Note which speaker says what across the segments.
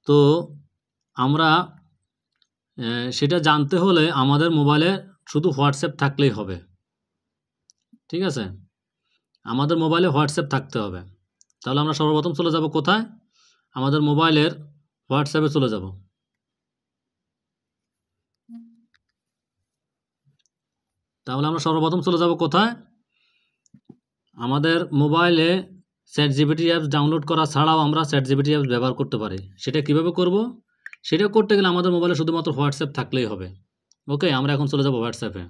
Speaker 1: তো আমরা সেটা জানতে হলে আমাদের মোবাইলে শুধু হোয়াটসঅ্যাপ থাকলেই হবে। ঠিক আছে, আমাদের মোবাইলে হোয়াটসঅ্যাপ থাকতে হবে। তাহলে আমরা সর্বপ্রথম চলে যাব কোথায়? আমাদের মোবাইলের হোয়াটসঅ্যাপে চলে যাব। তাহলে আমরা সর্বপ্রথম চলে যাব কোথায়? আমাদের মোবাইলে চ্যাটজিপিটি অ্যাপস ডাউনলোড করা ছাড়াও আমরা চ্যাটজিপিটি অ্যাপস ব্যবহার করতে পারি। সেটা কিভাবে করব? সেটা করতে গেলে আমাদের মোবাইলে শুধুমাত্র হোয়াটসঅ্যাপ থাকলেই হবে। ওকে, আমরা এখন চলে যাব হোয়াটসঅ্যাপে।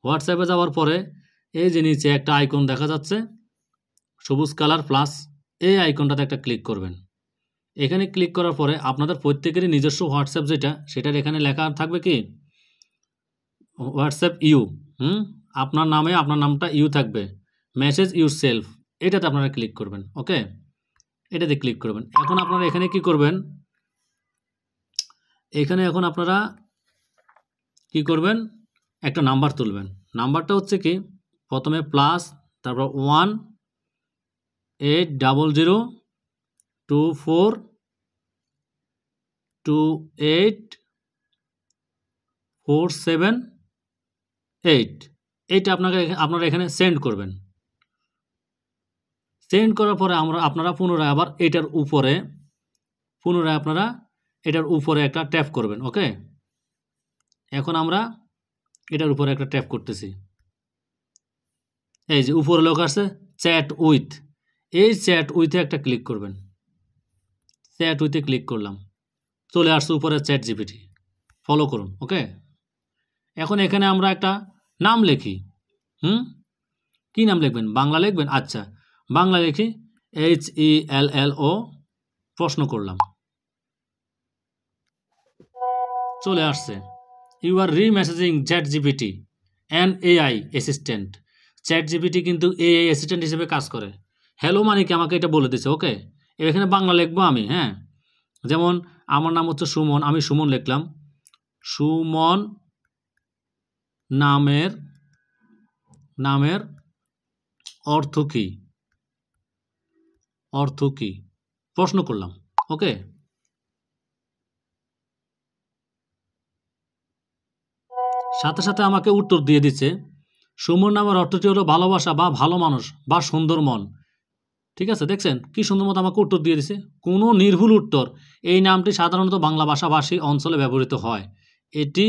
Speaker 1: হোয়াটসঅ্যাপে যাওয়ার পরে এই যে নিচে একটা আইকন দেখা যাচ্ছে সবুজ কালার প্লাস, এই আইকনটাতে একটা ক্লিক করবেন। এখানে ক্লিক করার পরে আপনাদের প্রত্যেকেরই নিজস্ব হোয়াটসঅ্যাপ যেটা, সেটার এখানে লেখা থাকবে কি হোয়াটসঅ্যাপ ইউ। আপনার নামে আপনার নামটা ইউ থাকবে, মেসেজ ইউর সেলফ, এটাতে আপনারা ক্লিক করবেন। ওকে, এটাতে ক্লিক করবেন। এখন আপনারা এখানে কি করবেন? এখানে এখন আপনারা কি করবেন? একটা নাম্বার তুলবেন। নাম্বারটা হচ্ছে কি, প্রথমে প্লাস, তারপর 180242847, এইটা আপনারা এখানে সেন্ড করবেন। সেন্ড করার পরে আপনারা পুনরায় আবার এটার উপরে একটা ট্যাপ করবেন। ওকে, এখন আমরা এটার উপরে একটা ট্যাপ করতেছি। এই যে উপরে লেখা আছে চ্যাট উইথ, এই চ্যাট উইথে একটা ক্লিক করবেন। চ্যাট উইথে ক্লিক করলাম, চলে আসছে উপরে চ্যাটজিপিটি। ফলো করুন। ওকে, এখন এখানে আমরা একটা নাম লিখি। কি নাম লিখবেন? বাংলা লিখবেন? আচ্ছা, বাংলা লিখি HELLO, প্রশ্ন করলাম, চলে আসছে you are remessaging ChatGPT an AI assistant. ChatGPT কিন্তু AI অ্যাসিস্ট্যান্ট হিসেবে কাজ করে। হ্যালো মানে কি আমাকে এটা বলে দিচ্ছে। ওকে, এখানে বাংলা লিখবো আমি। হ্যাঁ, যেমন আমার নাম হচ্ছে সুমন, আমি সুমন লিখলাম। সুমন নামের অর্থ কি? প্রশ্ন করলাম। ওকে, সাথে সাথে আমাকে উত্তর দিয়ে দিচ্ছে সুমন নামের অর্থটি হলো ভালোবাসা বা ভালো মানুষ বা সুন্দর মন। ঠিক আছে, দেখছেন কি সুন্দর মতো আমাকে উত্তর দিয়ে দিছে, কোনো নির্ভুল উত্তর। এই নামটি সাধারণত বাংলা ভাষাভাষী অঞ্চলে ব্যবহৃত হয়। এটি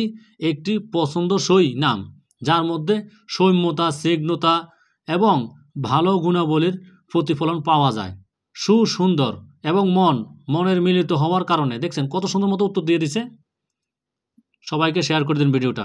Speaker 1: একটি পছন্দসই নাম যার মধ্যে সৌম্যতা, স্নিগ্ধতা এবং ভালো গুণাবলীর প্রতিফলন পাওয়া যায়। সুন্দর এবং মনের মিলিত হওয়ার কারণে। দেখছেন কত সুন্দর মতো উত্তর দিয়ে দিছে। সবাইকে শেয়ার করে দিন ভিডিওটা।